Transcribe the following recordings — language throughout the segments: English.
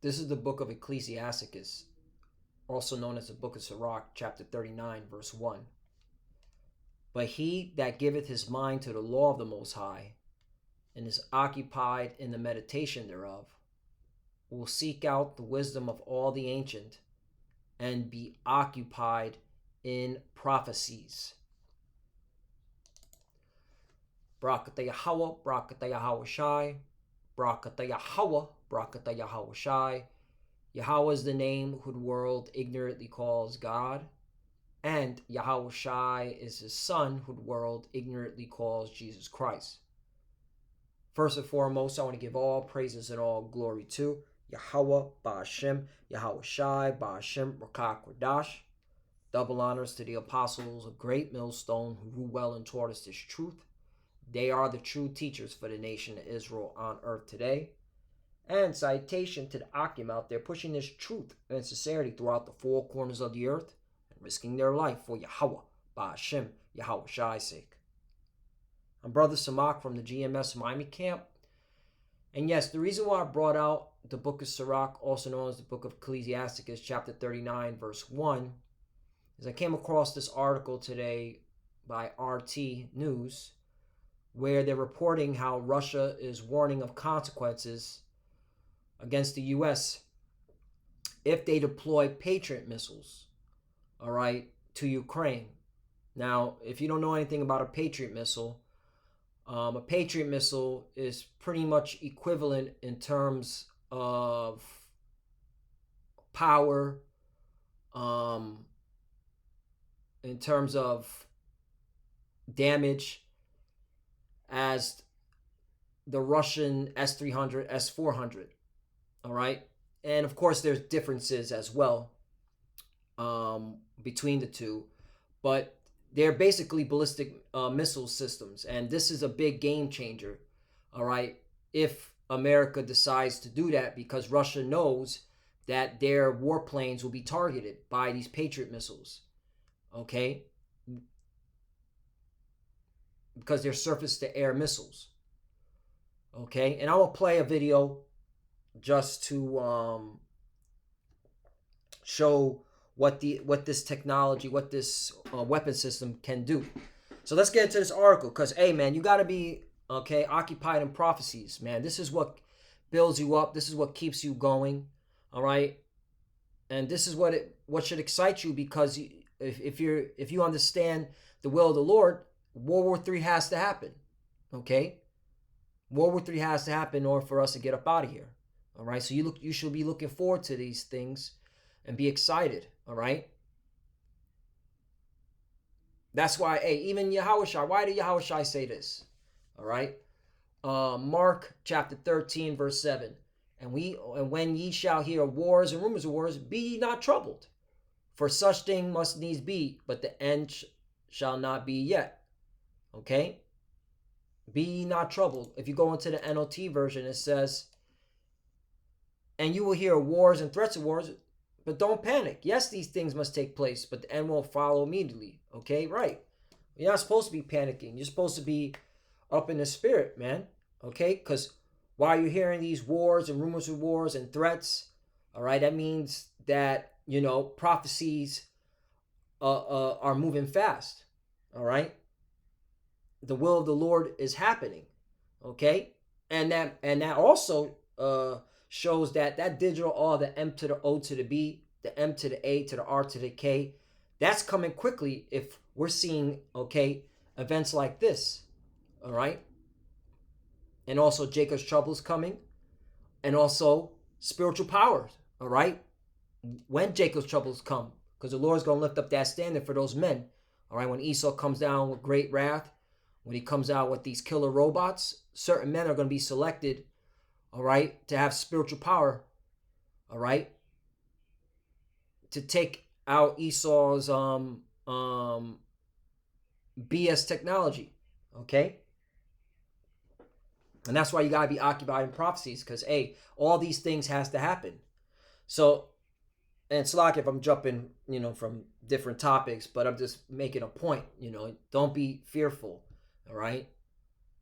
This is the book of Ecclesiasticus, also known as the book of Sirach, chapter 39, verse 1. But he that giveth his mind to the law of the Most High, and is occupied in the meditation thereof, will seek out the wisdom of all the ancient, and be occupied in prophecies. Brakata Yahweh, Brakata Yahweh Shai, Brakata Yahweh, Brakata Yahweh Shai. Yahweh is the name who the world ignorantly calls God, and Yahweh Shai is his son who the world ignorantly calls Jesus Christ. First and foremost, I want to give all praises and all glory to Yahweh, Ba'ashem, Yahweh Shai, Ba'ashem, Rakak, Radash. Double honors to the apostles of Great Millstone who rule well and taught us this truth. They are the true teachers for the nation of Israel on earth today. And citation to the Akim out there pushing this truth and sincerity throughout the four corners of the earth and risking their life for Yahweh, Ba'ashem, Yahweh Shai's sake. I'm Brother Samak from the GMS Miami camp. And yes, the reason why I brought out the book of Sirach, also known as the book of Ecclesiasticus, chapter 39, verse 1, is I came across this article today by RT News, where they're reporting how Russia is warning of consequences against the U.S. if they deploy Patriot missiles, all right, to Ukraine. Now, if you don't know anything about a Patriot missile is pretty much equivalent in terms of power, in terms of damage, as the Russian S-300, S-400, all right? And of course, there's differences as well between the two, but they're basically ballistic missile systems, and this is a big game changer, all right, if America decides to do that, because Russia knows that their warplanes will be targeted by these Patriot missiles, okay, because they're surface-to-air missiles, okay? And I will play a video just to show what this technology, what this weapon system can do. So let's get into this article, because, hey, man, you got to be, okay, occupied in prophecies, man. This is what builds you up. This is what keeps you going, all right? And this is what should excite you, because if you understand the will of the Lord, World War III has to happen, okay? World War III has to happen in order for us to get up out of here, all right? So you should be looking forward to these things and be excited, all right? That's why, hey, even Yahushua, why did Yahushua say this, all right? Mark chapter 13, verse 7. And when ye shall hear wars and rumors of wars, be ye not troubled. For such thing must needs be, but the end shall not be yet. Okay? Be ye not troubled. If you go into the NLT version, it says, and you will hear wars and threats of wars, but don't panic. Yes, these things must take place, but the end will follow immediately. Okay? Right. You're not supposed to be panicking. You're supposed to be up in the spirit, man. Okay? Because while you're hearing these wars and rumors of wars and threats, all right, that means that, prophecies are moving fast. All right? The will of the Lord is happening, okay? And that also shows that digital R, the M to the O to the B, the M to the A to the R to the K, that's coming quickly if we're seeing, okay, events like this, all right? And also Jacob's troubles coming, and also spiritual powers, all right? When Jacob's troubles come, because the Lord's going to lift up that standard for those men, all right? When Esau comes down with great wrath, when he comes out with these killer robots, certain men are going to be selected, all right, to have spiritual power, all right, to take out Esau's BS technology, okay? And that's why you got to be occupied in prophecies, because, hey, all these things has to happen. So, and it's like if I'm jumping, from different topics, but I'm just making a point, don't be fearful. All right?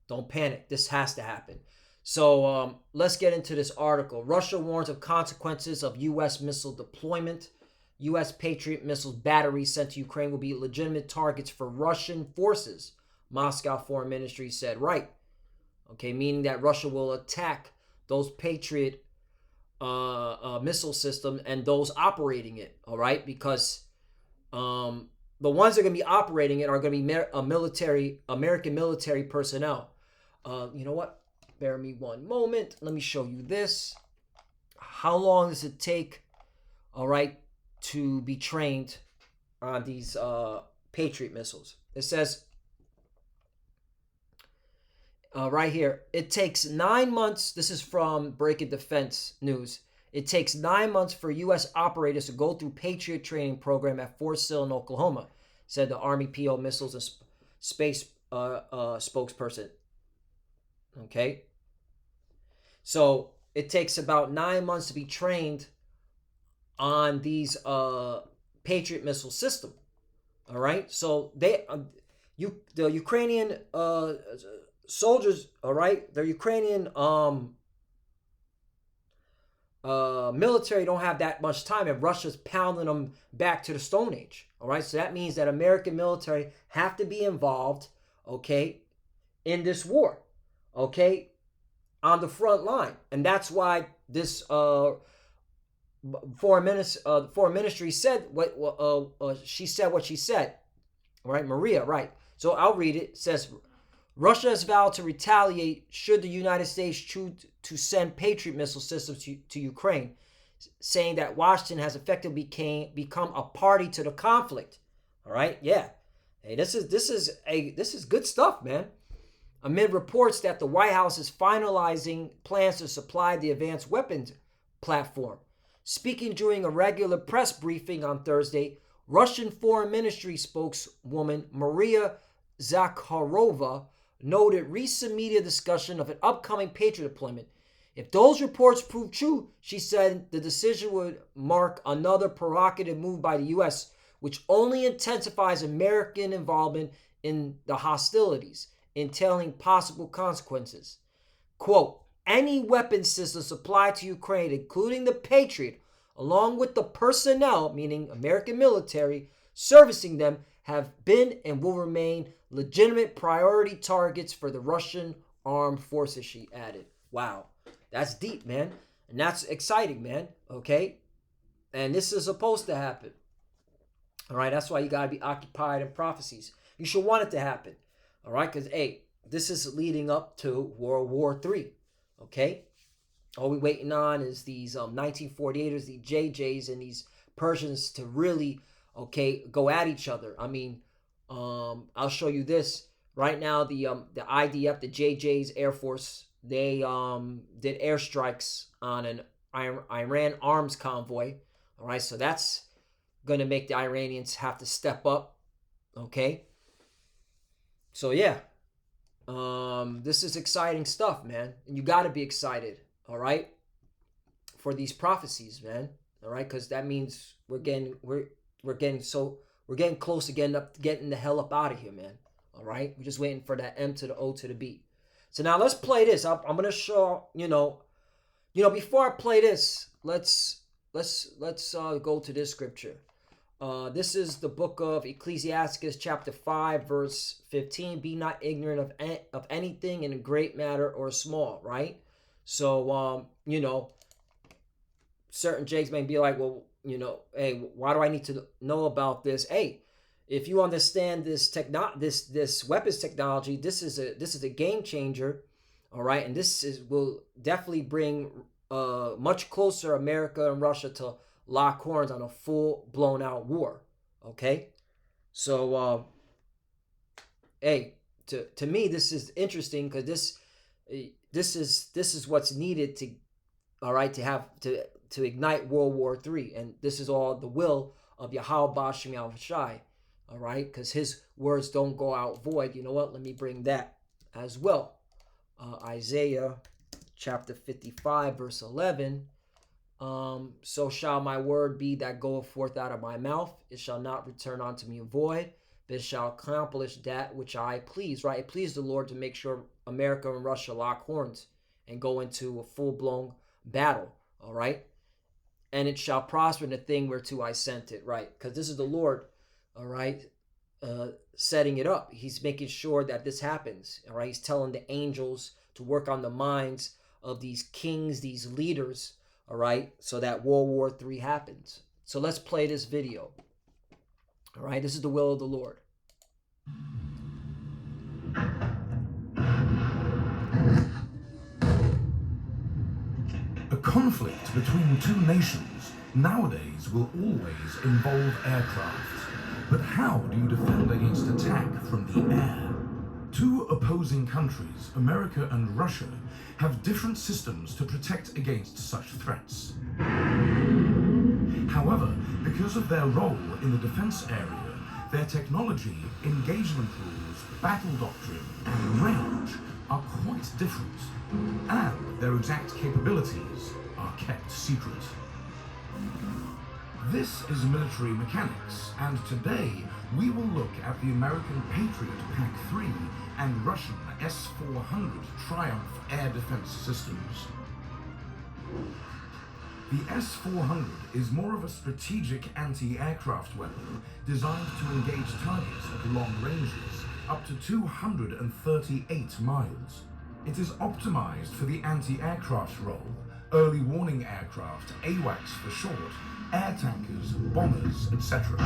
Don't panic. This has to happen. So let's get into this article. Russia warns of consequences of U.S. missile deployment. U.S. Patriot missiles batteries sent to Ukraine will be legitimate targets for Russian forces, Moscow Foreign Ministry said. Right. Okay, meaning that Russia will attack those Patriot missile system and those operating it. All right, because the ones that are going to be operating it are going to be American military personnel. You know what? Bear me one moment. Let me show you this. How long does it take, all right, to be trained on these Patriot missiles? It says right here, it takes 9 months. This is from Breaking Defense News. It takes 9 months for U.S. operators to go through Patriot training program at Fort Sill in Oklahoma, said the Army PO Missiles and Space spokesperson. Okay. So it takes about 9 months to be trained on these Patriot missile system. All right. So the Ukrainian soldiers, all right, the Ukrainian military don't have that much time, and Russia's pounding them back to the Stone Age. All right. So that means that American military have to be involved, okay, in this war, okay, on the front line. And that's why this foreign ministry said what she said. What she said, right, Maria, right? So I'll read it. It says, Russia has vowed to retaliate should the United States choose to send Patriot missile systems to Ukraine, saying that Washington has effectively become a party to the conflict. All right, yeah. Hey, this is good stuff, man. Amid reports that the White House is finalizing plans to supply the advanced weapons platform. Speaking during a regular press briefing on Thursday, Russian Foreign Ministry spokeswoman Maria Zakharova noted recent media discussion of an upcoming Patriot deployment. If those reports prove true, she said the decision would mark another provocative move by the U.S., which only intensifies American involvement in the hostilities, entailing possible consequences. Quote, any weapon system supplied to Ukraine, including the Patriot, along with the personnel, meaning American military, servicing them, have been and will remain legitimate priority targets for the Russian armed forces, she added. Wow, that's deep, man. And that's exciting, man, okay? And this is supposed to happen. All right, that's why you got to be occupied in prophecies. You should want it to happen. All right, because, hey, this is leading up to World War III, okay? All we're waiting on is these 1948ers, the JJs, and these Persians to really, okay, go at each other. I mean, I'll show you this. Right now, the IDF, the JJ's Air Force, they did airstrikes on an Iran arms convoy. All right, so that's going to make the Iranians have to step up, okay? So, yeah, this is exciting stuff, man. And you got to be excited, all right, for these prophecies, man. All right, because that means we're getting close to getting the hell up out of here, man. All right, we're just waiting for that M to the O to the B. So now let's play this. I'm gonna show before I play this, let's go to this scripture. This is the book of Ecclesiastes, chapter 5, verse 15. Be not ignorant of anything in a great matter or small, right? So, certain Jakes may be like, well, hey, why do I need to know about this? Hey, if you understand this weapons technology, this is a game changer, all right? And will definitely bring much closer America and Russia to lock horns on a full blown out war. Okay, so hey, to me this is interesting because this is what's needed to, all right, to have to ignite World War III, and this is all the will of Yahweh Bashem Yahushai, all right, because his words don't go out void. You know what? Let me bring that as well. Isaiah chapter 55 verse 11. So shall my word be that goeth forth out of my mouth. It shall not return unto me void, but it shall accomplish that which I please, right? It pleased the Lord to make sure America and Russia lock horns and go into a full-blown battle, all right? And it shall prosper in the thing whereto I sent it, right? Because this is the Lord, all right, setting it up. He's making sure that this happens, all right? He's telling the angels to work on the minds of these kings, these leaders, all right, so that World War III happens. So let's play this video, all right? This is the will of the Lord. A conflict between two nations nowadays will always involve aircraft. But how do you defend against attack from the air? Two opposing countries, America and Russia, have different systems to protect against such threats. However, because of their role in the defense area, their technology, engagement rules, battle doctrine, and range are quite different, and their exact capabilities are kept secret. This is military mechanics, and today we will look at the American Patriot PAC-3 and Russian S-400 Triumph air defense systems. The S-400 is more of a strategic anti-aircraft weapon designed to engage targets at long ranges, up to 238 miles. It is optimized for the anti-aircraft role, early warning aircraft, AWACS for short, air tankers, bombers, etc.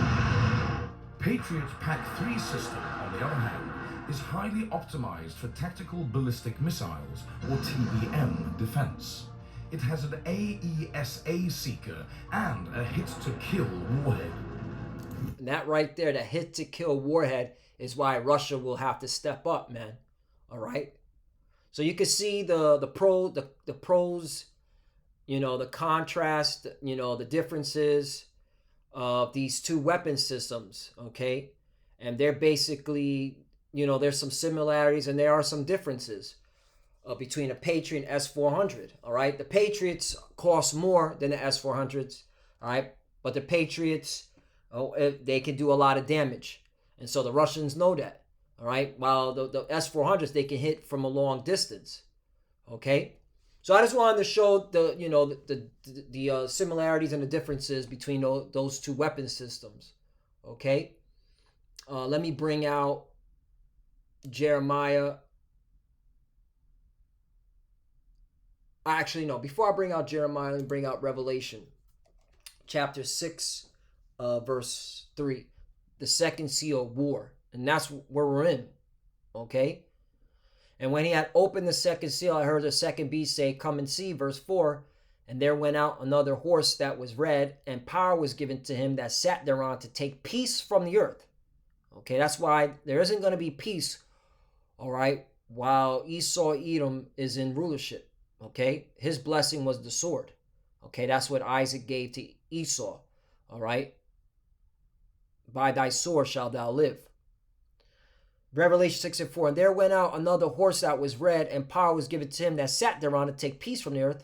Patriot PAC-3 system, on the other hand, is highly optimized for tactical ballistic missiles, or TBM, defense. It has an AESA seeker and a hit-to-kill warhead. And that right there, the hit-to-kill warhead, is why Russia will have to step up, man. All right? So you can see the pros, you know, the contrast, you know, the differences of these two weapon systems, okay? And they're basically, you know, there's some similarities and there are some differences between a Patriot and S-400, all right? The Patriots cost more than the S-400s, all right? But the Patriots, they can do a lot of damage. And so the Russians know that, all right? While the S-400s, they can hit from a long distance, okay? So I just wanted to show the, you know, the similarities and the differences between those two weapon systems, okay? Let me bring out Jeremiah. Actually, no. Before I bring out Jeremiah, let me bring out Revelation, chapter 6, verse 3. The second seal of war. And that's where we're in, okay? And when he had opened the second seal, I heard the second beast say, "Come and see," verse 4. "And there went out another horse that was red, and power was given to him that sat thereon to take peace from the earth." Okay, that's why there isn't going to be peace, all right, while Esau, Edom is in rulership, okay? His blessing was the sword, okay? That's what Isaac gave to Esau, all right? "By thy sword shalt thou live." Revelation 6 and 4, "And there went out another horse that was red, and power was given to him that sat thereon to take peace from the earth,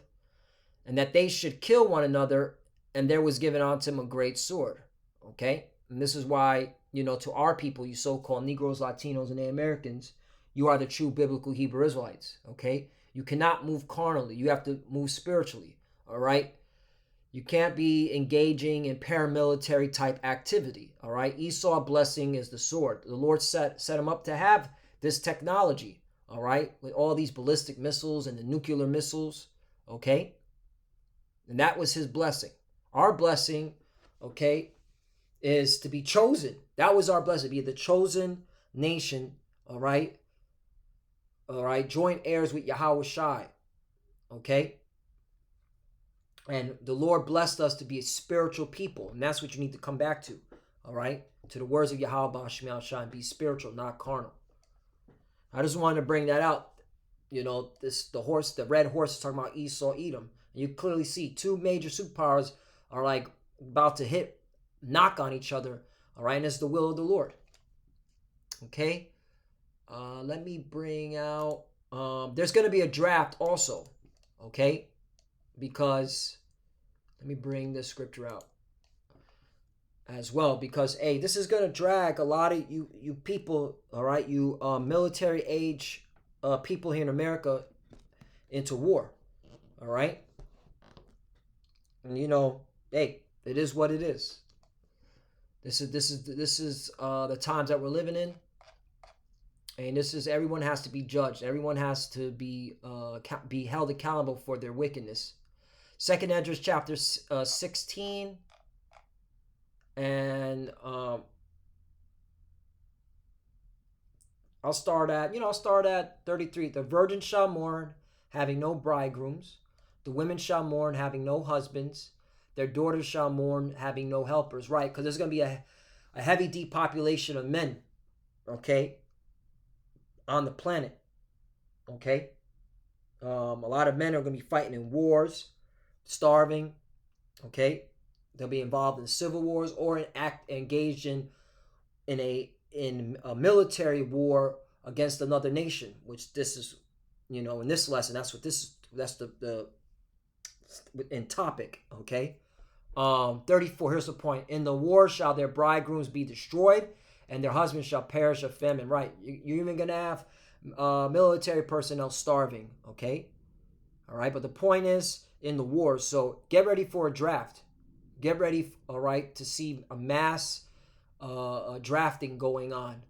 and that they should kill one another, and there was given unto him a great sword." Okay? And this is why, you know, to our people, you so-called Negroes, Latinos, and Americans, you are the true biblical Hebrew Israelites. Okay? You cannot move carnally. You have to move spiritually. All right? You can't be engaging in paramilitary type activity. All right? Esau blessing is the sword. The Lord set him up to have this technology. All right? With all these ballistic missiles and the nuclear missiles. Okay? And that was his blessing. Our blessing, okay, is to be chosen. That was our blessing. Be the chosen nation. All right? All right? Joint heirs with Yahweh Shai. Okay? And the Lord blessed us to be a spiritual people. And that's what you need to come back to. All right? To the words of Yahweh Ba'ashim Shai, and be spiritual, not carnal. I just wanted to bring that out. You know, the red horse is talking about Esau, Edom. And you clearly see two major superpowers are like about to knock on each other. All right? And it's the will of the Lord. Okay? Let me bring out, there's going to be a draft also. Okay? Because, let me bring this scripture out as well, because hey, this is going to drag a lot of you people, all right, you military age people here in America into war. All right. And hey, it is what it is. This is the times that we're living in, and this is everyone has to be judged. Everyone has to be held accountable for their wickedness. Second Esdras chapter 16, and I'll start at 33. The virgin shall mourn, having no bridegrooms. The women shall mourn, having no husbands. Their daughters shall mourn, having no helpers. Right, because there's going to be a heavy depopulation of men, okay, on the planet, okay. A lot of men are going to be fighting in wars, starving, okay. They'll be involved in civil wars or engaged in a military war against another nation, which this is, in this lesson, that's the in topic, okay. 34, here's the point. In the war shall their bridegrooms be destroyed, and their husbands shall perish of famine. Right, you're even going to have military personnel starving, okay. All right, but the point is in the war, so get ready for a draft. Get ready, all right, to see a mass drafting going on,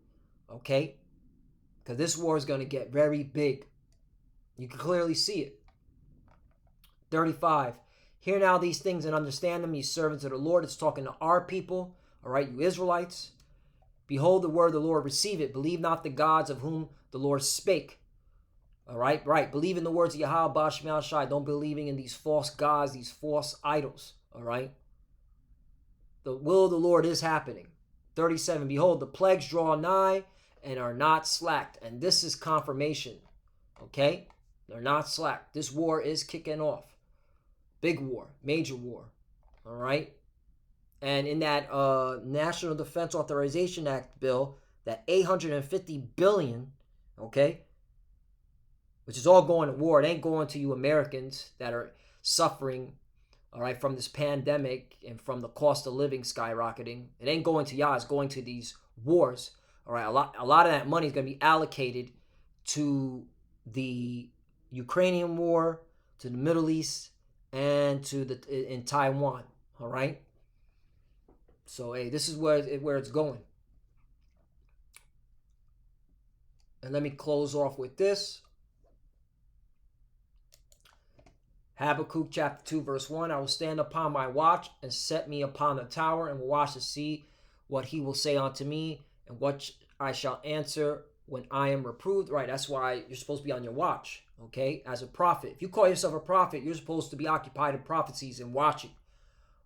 okay, because this war is going to get very big. You can clearly see it. 35, hear now these things and understand them, ye servants of the Lord. It's talking to our people, all right, you Israelites. Behold the word of the Lord, receive it. Believe not the gods of whom the Lord spake. All right. Believe in the words of Yahweh Bashmal Shai. Don't believing in these false gods, these false idols. All right. The will of the Lord is happening. 37, behold, the plagues draw nigh and are not slacked. And this is confirmation. Okay. They're not slacked. This war is kicking off. Big war, major war. All right. And in that National Defense Authorization Act bill, that $850 billion, okay, which is all going to war. It ain't going to you Americans that are suffering, all right, from this pandemic and from the cost of living skyrocketing. It ain't going to y'all. It's going to these wars. All right, a lot of that money is going to be allocated to the Ukrainian war, to the Middle East, and in Taiwan. All right. So hey, this is where it's going. And let me close off with this. Habakkuk chapter 2 verse 1, I will stand upon my watch and set me upon the tower and will watch to see what he will say unto me and what I shall answer when I am reproved. Right, that's why you're supposed to be on your watch, okay, as a prophet. If you call yourself a prophet, you're supposed to be occupied in prophecies and watching,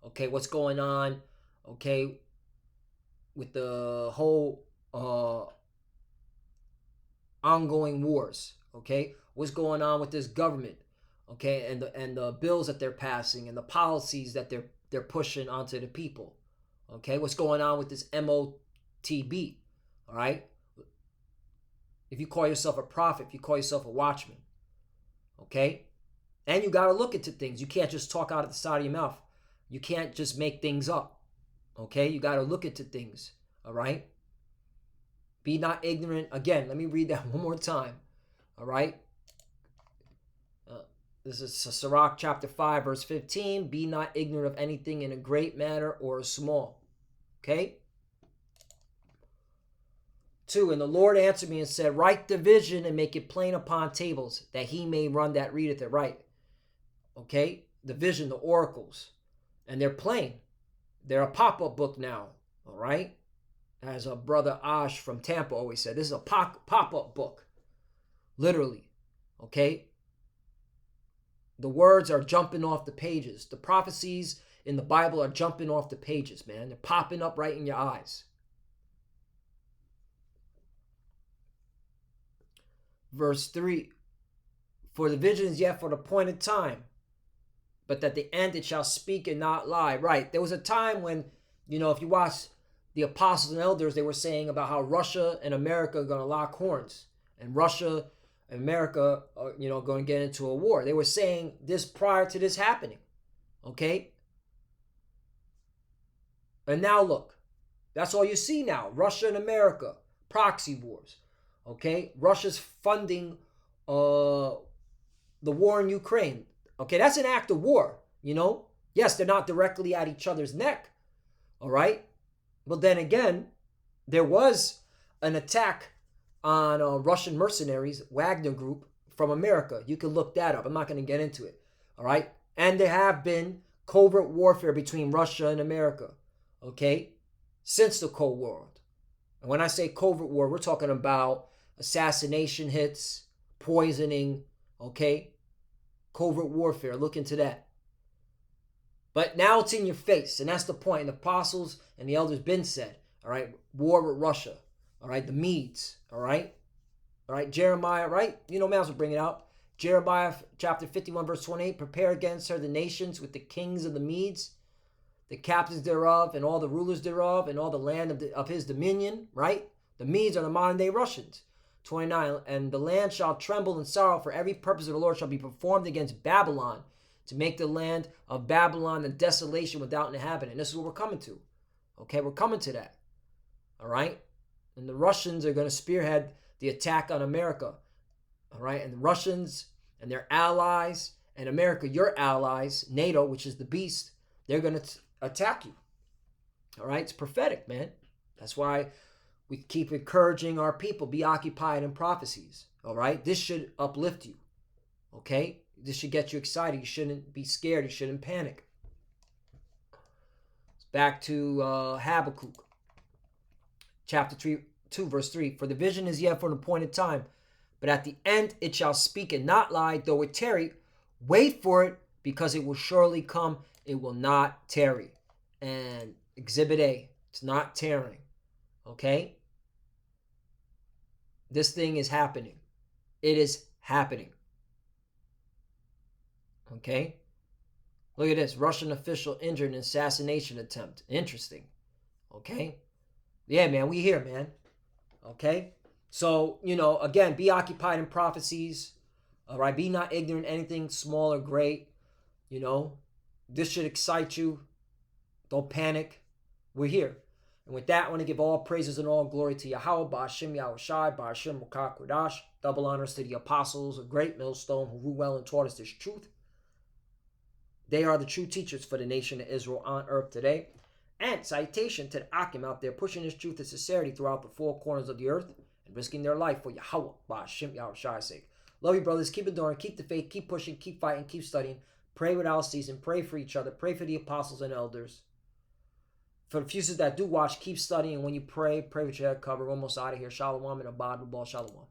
okay, what's going on, okay, with the whole ongoing wars, okay, what's going on with this government, okay, and the bills that they're passing and the policies that they're pushing onto the people, okay, what's going on with this MOTB, all right. If you call yourself a prophet, if you call yourself a watchman, okay, and you got to look into things. You can't just talk out of the side of your mouth. You can't just make things up, okay. You got to look into things, all right. Be not ignorant. Again, let me read that one more time, all right. This is Sirach chapter 5 verse 15. Be not ignorant of anything in a great matter or a small, okay. 2, and the Lord answered me and said, write the vision and make it plain upon tables, that he may run that readeth it right. Okay, the vision, the oracles, and they're plain. They're a pop-up book now, all right? As a brother Ash from Tampa always said, this is a pop-up book, literally, okay? The words are jumping off the pages. The prophecies in the Bible are jumping off the pages, man. They're popping up right in your eyes. Verse 3, for the vision is yet for the appointed time, but at the end it shall speak and not lie. Right, there was a time when, if you watch the apostles and elders, they were saying about how Russia and America are going to lock horns, and Russia and America are, going to get into a war. They were saying this prior to this happening, okay? And now look, that's all you see now. Russia and America, proxy wars. Okay, Russia's funding the war in Ukraine. Okay, that's an act of war, you know? Yes, they're not directly at each other's neck, all right? But then again, there was an attack on Russian mercenaries, Wagner Group, from America. You can look that up. I'm not going to get into it, all right? And there have been covert warfare between Russia and America, okay, since the Cold War. And when I say covert war, we're talking about assassination hits, poisoning, okay? Covert warfare, look into that. But now it's in your face, and that's the point. And the apostles and the elders been said, all right? War with Russia, all right? The Medes, all right? All right, Jeremiah, right? You know, man, will bring it out. Jeremiah chapter 51, verse 28, prepare against her the nations with the kings of the Medes, the captains thereof, and all the rulers thereof, and all the land of his dominion, right? The Medes are the modern day Russians. 29, and the land shall tremble in sorrow, for every purpose of the Lord shall be performed against Babylon, to make the land of Babylon a desolation without an inhabitant. This is what we're coming to. Okay, we're coming to that. All right? And the Russians are going to spearhead the attack on America. All right? And the Russians and their allies, and America, your allies, NATO, which is the beast, they're going to attack you. All right? It's prophetic, man. That's why we keep encouraging our people, be occupied in prophecies. All right? This should uplift you. Okay? This should get you excited. You shouldn't be scared. You shouldn't panic. Back to Habakkuk, chapter 2, verse 3. For the vision is yet for an appointed time, but at the end it shall speak and not lie, though it tarry. Wait for it, because it will surely come. It will not tarry. And Exhibit A, it's not tarrying. Okay? This thing is happening. It is happening. Okay? Look at this. Russian official injured in assassination attempt. Interesting. Okay? Yeah, man, we here, man. Okay? So, you know, again, be occupied in prophecies. All right? Be not ignorant of anything small or great. You know? This should excite you. Don't panic. We're here. And with that, I want to give all praises and all glory to Yahweh, Ba'ashim Yahushai, Ba'ashim Mukah Kodash. Double honors to the apostles, a great millstone who ruled well and taught us this truth. They are the true teachers for the nation of Israel on earth today. And citation to the Akim out there pushing this truth and sincerity throughout the four corners of the earth and risking their life for Yahweh, Ba'ashim Yahushai's sake. Love you, brothers. Keep enduring, keep the faith, keep pushing, keep fighting, keep studying. Pray without ceasing. Pray for each other. Pray for the apostles and elders. For the few that do watch, keep studying. When you pray, pray with your head covered. We're almost out of here. Shalom and abad. Shalom.